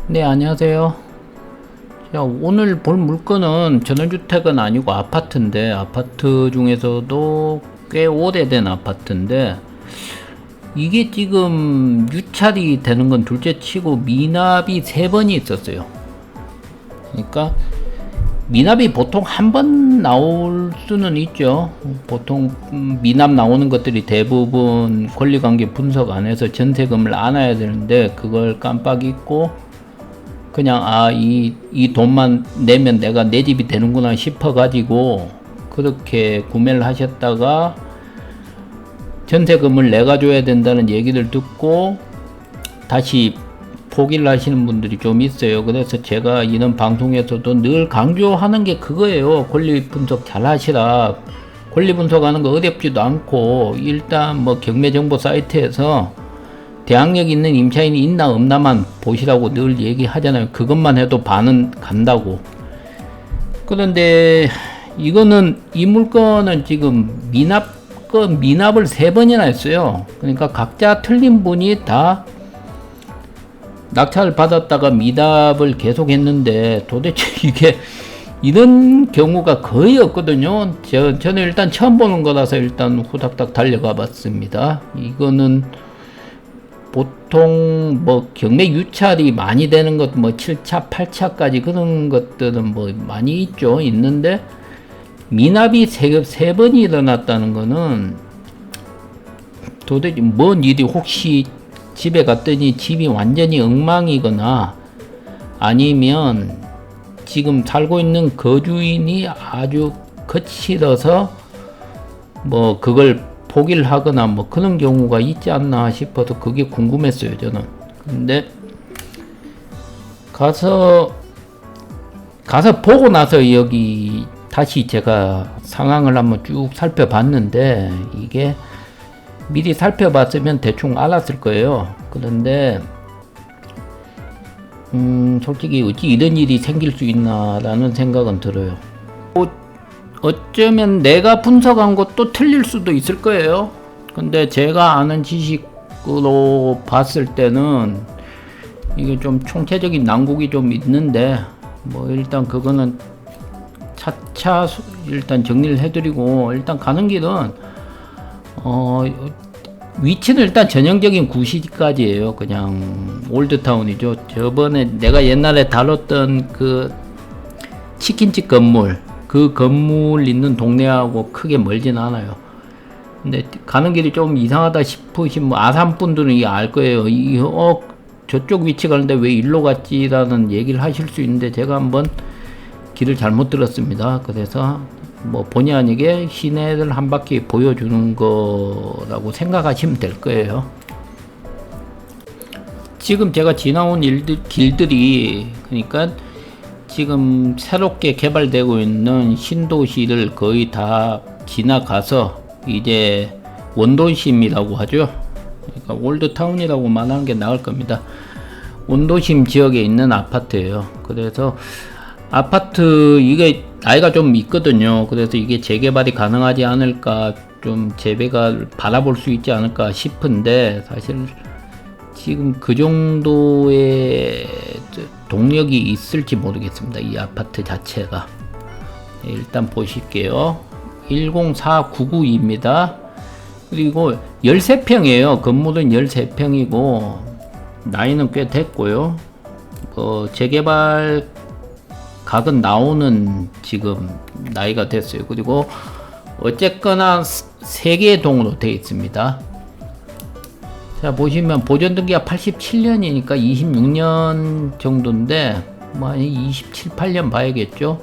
네, 안녕하세요. 자, 오늘 볼 물건은 전원주택은 아니고 아파트인데, 아파트 중에서도 꽤 오래된 아파트인데, 이게 지금 유찰이 되는 건 둘째 치고 미납이 3번이 있었어요. 그러니까 미납이 보통 한 번 나올 수는 있죠. 보통 미납 나오는 것들이 대부분 권리관계 분석 안 해서 전세금을 안아야 되는데, 그걸 깜빡 잊고 그냥 이 돈만 내면 내가 내 집이 되는구나 싶어 가지고 그렇게 구매를 하셨다가 전세금을 내가 줘야 된다는 얘기를 듣고 다시 포기를 하시는 분들이 좀 있어요. 그래서 제가 이런 방송에서도 늘 강조하는 게 그거예요. 권리 분석 잘 하시라. 권리 분석하는 거 어렵지도 않고, 일단 뭐 경매정보 사이트에서 대항력 있는 임차인이 있나 없나만 보시라고 늘 얘기하잖아요. 그것만 해도 반은 간다고. 그런데 이거는, 이 물건은 지금 미납을 3번이나 했어요. 그러니까 각자 틀린 분이 다 낙찰을 받았다가 미납을 계속 했는데, 도대체 이게 이런 경우가 거의 없거든요. 저는 일단 처음 보는 거라서 일단 후닥닥 달려가 봤습니다. 이거는 보통 뭐 경매 유찰이 많이 되는 것, 뭐 7차, 8차까지 그런 것들은 뭐 많이 있는데, 미납이 3번이 일어났다는 거는 도대체 뭔 일이, 혹시 집에 갔더니 집이 완전히 엉망이거나 아니면 지금 살고 있는 거주인이 아주 거칠어서 뭐 그걸 포기를 하거나 뭐 그런 경우가 있지 않나 싶어서 그게 궁금했어요, 저는. 근데 가서 보고 나서 여기 다시 제가 상황을 한번 쭉 살펴봤는데, 이게 미리 살펴봤으면 대충 알았을 거예요. 그런데 솔직히 어찌 이런 일이 생길 수 있나라는 생각은 들어요. 어쩌면 내가 분석한 것도 틀릴 수도 있을 거예요. 근데 제가 아는 지식으로 봤을 때는 이게 좀 총체적인 난국이 좀 있는데, 뭐 일단 그거는 차차 일단 정리를 해드리고, 일단 가는 길은 위치는 일단 전형적인 구시지까지예요. 그냥 올드타운이죠. 저번에 내가 옛날에 다뤘던 그 치킨집 건물, 그 건물 있는 동네하고 크게 멀진 않아요. 근데 가는 길이 좀 이상하다 싶으신 뭐 아산 분들은 이게 알 거예요. 저쪽 위치 가는데 왜 일로 갔지라는 얘기를 하실 수 있는데, 제가 한번 길을 잘못 들었습니다. 그래서 뭐 본의 아니게 시내를 한 바퀴 보여주는 거라고 생각하시면 될 거예요. 지금 제가 지나온 길들이, 그러니까 지금 새롭게 개발되고 있는 신도시를 거의 다 지나가서 이제 원도심이라고 하죠. 그러니까 올드타운이라고 말하는 게 나을 겁니다. 원도심 지역에 있는 아파트예요. 그래서 아파트, 이게 나이가 좀 있거든요. 그래서 이게 재개발이 가능하지 않을까, 좀 재개발 바라볼 수 있지 않을까 싶은데, 사실 지금 그 정도의 동력이 있을지 모르겠습니다. 이 아파트 자체가. 일단 보실게요. 104992입니다. 그리고 13평이에요. 건물은 13평이고 나이는 꽤 됐고요. 재개발 각은 나오는 지금 나이가 됐어요. 그리고 어쨌거나 3개의 동으로 되어 있습니다. 자, 보시면 보존등기가 87년이니까 26년 정도인데, 뭐 27, 8년 봐야겠죠.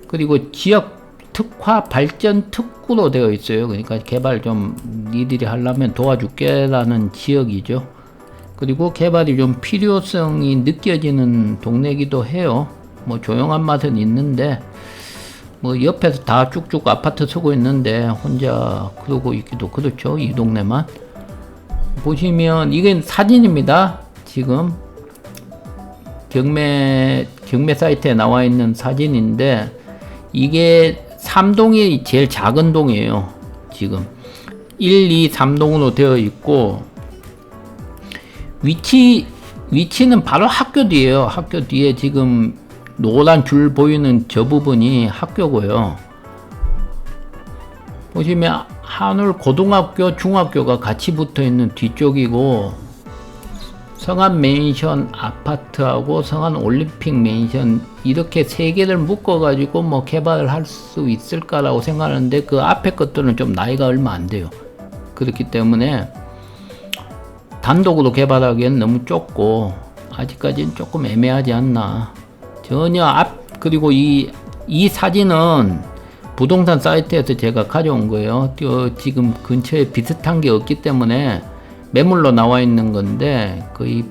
그리고 지역 특화 발전 특구로 되어 있어요. 그러니까 개발 좀 니들이 하려면 도와줄게 라는 지역이죠. 그리고 개발이 좀 필요성이 느껴지는 동네이기도 해요. 뭐 조용한 맛은 있는데, 뭐 옆에서 다 쭉쭉 아파트 쓰고 있는데 혼자 그러고 있기도 그렇죠. 이 동네만 보시면, 이건 사진입니다. 지금 경매 사이트에 나와 있는 사진인데, 이게 3동이 제일 작은 동이에요. 지금 1, 2, 3동으로 되어 있고, 위치 위치는 바로 학교 뒤에요. 학교 뒤에 지금 노란 줄 보이는 저 부분이 학교고요. 보시면 한울 고등학교, 중학교가 같이 붙어 있는 뒤쪽이고, 성안 맨션 아파트하고 성안 올림픽 맨션 이렇게 세 개를 묶어 가지고 뭐 개발을 할 수 있을까라고 생각하는데, 그 앞에 것들은 좀 나이가 얼마 안 돼요. 그렇기 때문에 단독으로 개발하기엔 너무 좁고 아직까지는 조금 애매하지 않나. 전혀 그리고 이 사진은 부동산 사이트에서 제가 가져온 거예요. 지금 근처에 비슷한 게 없기 때문에 매물로 나와 있는 건데, 거의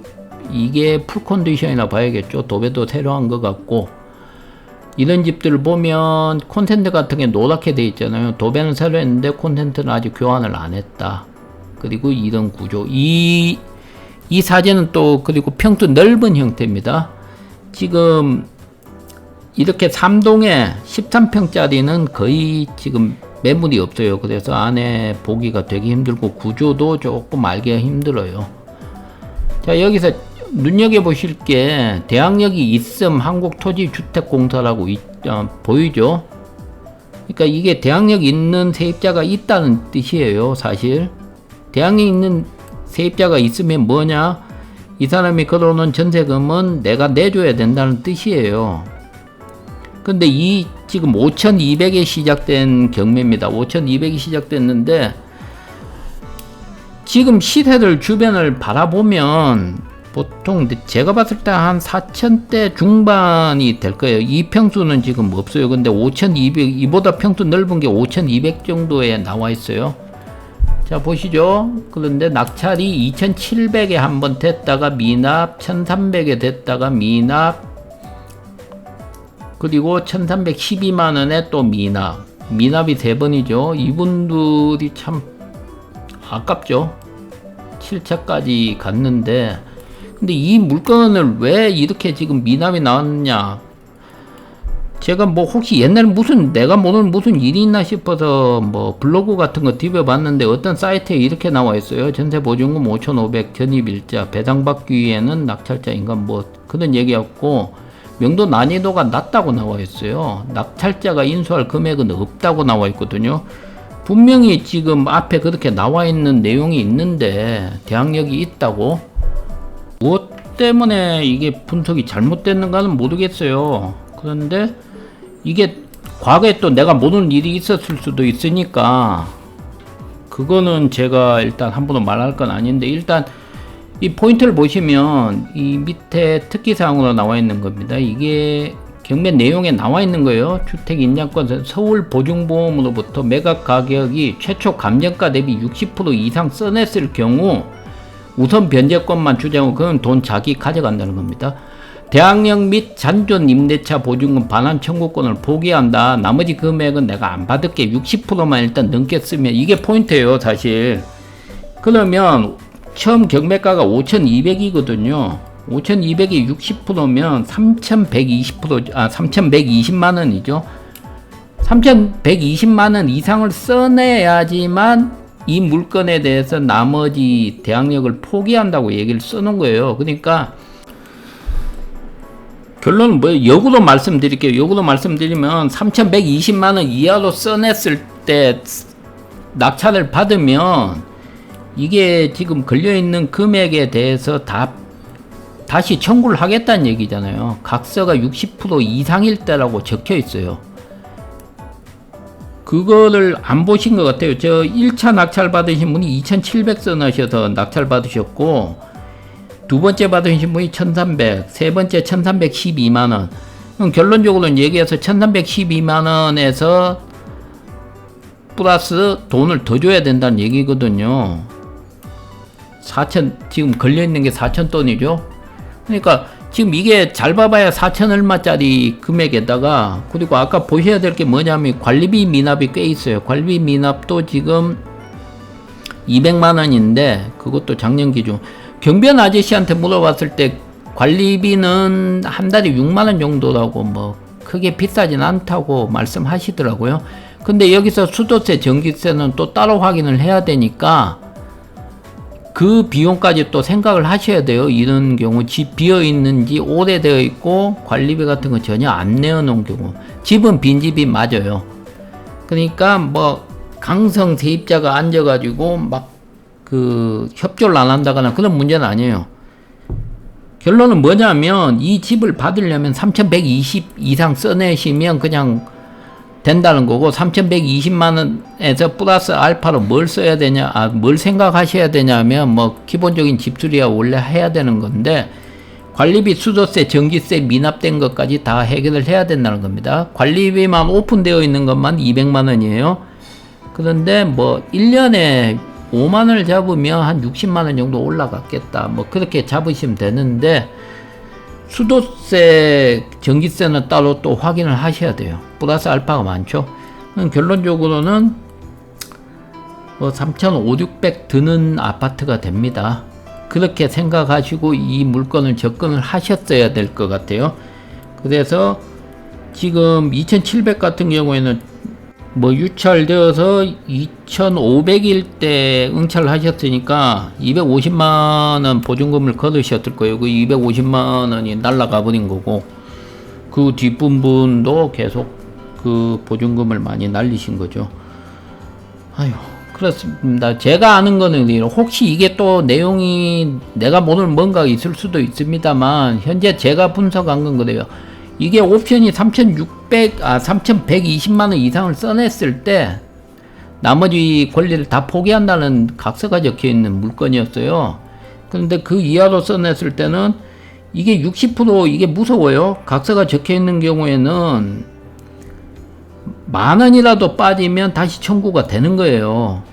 이게 풀 컨디션이라 봐야겠죠. 도배도 새로 한 것 같고, 이런 집들을 보면 콘텐트 같은 게 노랗게 돼 있잖아요. 도배는 새로 했는데 콘텐트는 아직 교환을 안 했다. 그리고 이런 구조. 이 사진은 또 그리고 평수 넓은 형태입니다. 지금 이렇게 3동에 13평짜리는 거의 지금 매물이 없어요. 그래서 안에 보기가 되게 힘들고 구조도 조금 알기가 힘들어요. 자, 여기서 눈여겨보실 게 대항력이 있음 한국토지주택공사라고 보이죠? 그러니까 이게 대항력 있는 세입자가 있다는 뜻이에요. 사실 대항력 있는 세입자가 있으면 뭐냐? 이 사람이 걸어오는 전세금은 내가 내줘야 된다는 뜻이에요. 근데 이 지금 5,200에 시작된 경매입니다. 5,200이 시작됐는데, 지금 시세를 주변을 바라보면 보통 제가 봤을 때 한 4,000대 중반이 될 거예요. 이 평수는 지금 없어요. 근데 5,200, 이보다 평수 넓은 게 5,200 정도에 나와 있어요. 자, 보시죠. 그런데 낙찰이 2,700에 한번 됐다가 미납, 1,300에 됐다가 미납, 그리고 1,312만원에 또 미납이 3번이죠. 이분들이 참 아깝죠. 7차까지 갔는데, 근데 이 물건을 왜 이렇게 지금 미납이 나왔냐? 제가 뭐 혹시 옛날에 내가 모르는 무슨 일이 있나 싶어서 뭐 블로그 같은 거 뒤벼봤는데, 어떤 사이트에 이렇게 나와 있어요. 전세보증금 5,500 전입일자 배당받기 위해는 낙찰자인가 뭐 그런 얘기였고, 명도 난이도가 낮다고 나와 있어요. 낙찰자가 인수할 금액은 없다고 나와 있거든요. 분명히 지금 앞에 그렇게 나와 있는 내용이 있는데 대항력이 있다고? 무엇 때문에 이게 분석이 잘못됐는가는 모르겠어요. 그런데 이게 과거에 또 내가 모르는 일이 있었을 수도 있으니까 그거는 제가 일단 함부로 말할 건 아닌데, 일단 이 포인트를 보시면 이 밑에 특기사항으로 나와 있는 겁니다. 이게 경매 내용에 나와 있는 거예요. 주택 인장권 서울 보증보험으로부터 매각 가격이 최초 감정가 대비 60% 이상 써냈을 경우 우선 변제권만 주장하고 그건 돈 자기 가져간다는 겁니다. 대항력 및 잔존 임대차 보증금 반환 청구권을 포기한다. 나머지 금액은 내가 안 받을게. 60%만 일단 넘게 쓰면, 이게 포인트예요, 사실. 그러면 처음 경매가가 5,200이거든요. 5,200이 60%면 3,120만원이죠. 3,120만원 이상을 써내야지만 이 물건에 대해서 나머지 대항력을 포기한다고 얘기를 써놓은 거예요. 그러니까 결론은 뭐 역으로 말씀드릴게요. 역으로 말씀드리면 3,120만원 이하로 써냈을 때 낙찰을 받으면 이게 지금 걸려있는 금액에 대해서 다시 청구를 하겠다는 얘기잖아요. 각서가 60% 이상일 때라고 적혀 있어요. 그거를 안 보신 것 같아요. 저 1차 낙찰 받으신 분이 2,700 써놓으셔서 낙찰 받으셨고, 두 번째 받으신 분이 1,300, 세 번째 1,312만원. 그럼 결론적으로는 얘기해서 1,312만원에서 플러스 돈을 더 줘야 된다는 얘기거든요. 4천, 지금 걸려있는 게 4,000돈이죠. 그러니까 지금 이게 잘 봐봐야 4천 얼마짜리 금액에다가, 그리고 아까 보셔야 될 게 뭐냐면 관리비 미납이 꽤 있어요. 관리비 미납도 지금 200만원인데 그것도 작년 기준. 경비원 아저씨한테 물어봤을 때 관리비는 한 달에 6만원 정도라고, 뭐 크게 비싸진 않다고 말씀하시더라고요. 근데 여기서 수도세, 전기세는 또 따로 확인을 해야 되니까 그 비용까지 또 생각을 하셔야 돼요. 이런 경우 집 비어 있는지 오래되어 있고 관리비 같은 거 전혀 안 내어 놓은 경우, 집은 빈집이 맞아요. 그러니까 뭐 강성 세입자가 앉아가지고 막 그 협조를 안 한다거나 그런 문제는 아니에요. 결론은 뭐냐면 이 집을 받으려면 3,120 이상 써내시면 그냥 된다는 거고, 3,120만원에서 플러스 알파로 뭘 써야 되냐, 뭘 생각하셔야 되냐면 뭐 기본적인 집수리야 원래 해야 되는 건데, 관리비, 수도세, 전기세 미납된 것까지 다 해결을 해야 된다는 겁니다. 관리비만 오픈되어 있는 것만 200만원이에요. 그런데 뭐 1년에 5만원을 잡으면 한 60만원 정도 올라갔겠다, 뭐 그렇게 잡으시면 되는데, 수도세, 전기세는 따로 또 확인을 하셔야 돼요. 플러스 알파가 많죠. 결론적으로는 뭐 3,500, 600 드는 아파트가 됩니다. 그렇게 생각하시고 이 물건을 접근을 하셨어야 될 것 같아요. 그래서 지금 2,700 같은 경우에는 뭐 유찰되어서 2,500일 때 응찰을 하셨으니까 250만원 보증금을 거두셨을 거예요. 그 250만원이 날라가 버린 거고, 그 뒷부분도 계속 그 보증금을 많이 날리신 거죠. 아유, 그렇습니다. 제가 아는 거는 혹시 이게 또 내용이 내가 모르는 뭔가 있을 수도 있습니다만, 현재 제가 분석한 건 그래요. 이게 옵션이 3,120만원 이상을 써냈을 때 나머지 권리를 다 포기한다는 각서가 적혀 있는 물건이었어요. 그런데 그 이하로 써냈을 때는 이게 60% 이게 무서워요. 각서가 적혀 있는 경우에는 10,000원이라도 빠지면 다시 청구가 되는 거예요.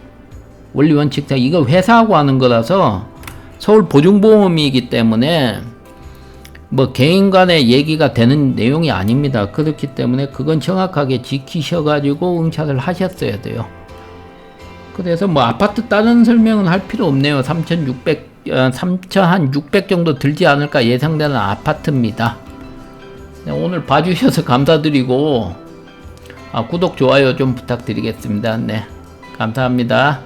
원리 원칙상 이거 회사하고 하는 거라서 서울 보증보험이기 때문에 뭐 개인 간의 얘기가 되는 내용이 아닙니다. 그렇기 때문에 그건 정확하게 지키셔가지고 응찰을 하셨어야 돼요. 그래서 뭐 아파트 다른 설명은 할 필요 없네요. 3,600 정도 들지 않을까 예상되는 아파트입니다. 네, 오늘 봐주셔서 감사드리고 구독, 좋아요 좀 부탁드리겠습니다. 네, 감사합니다.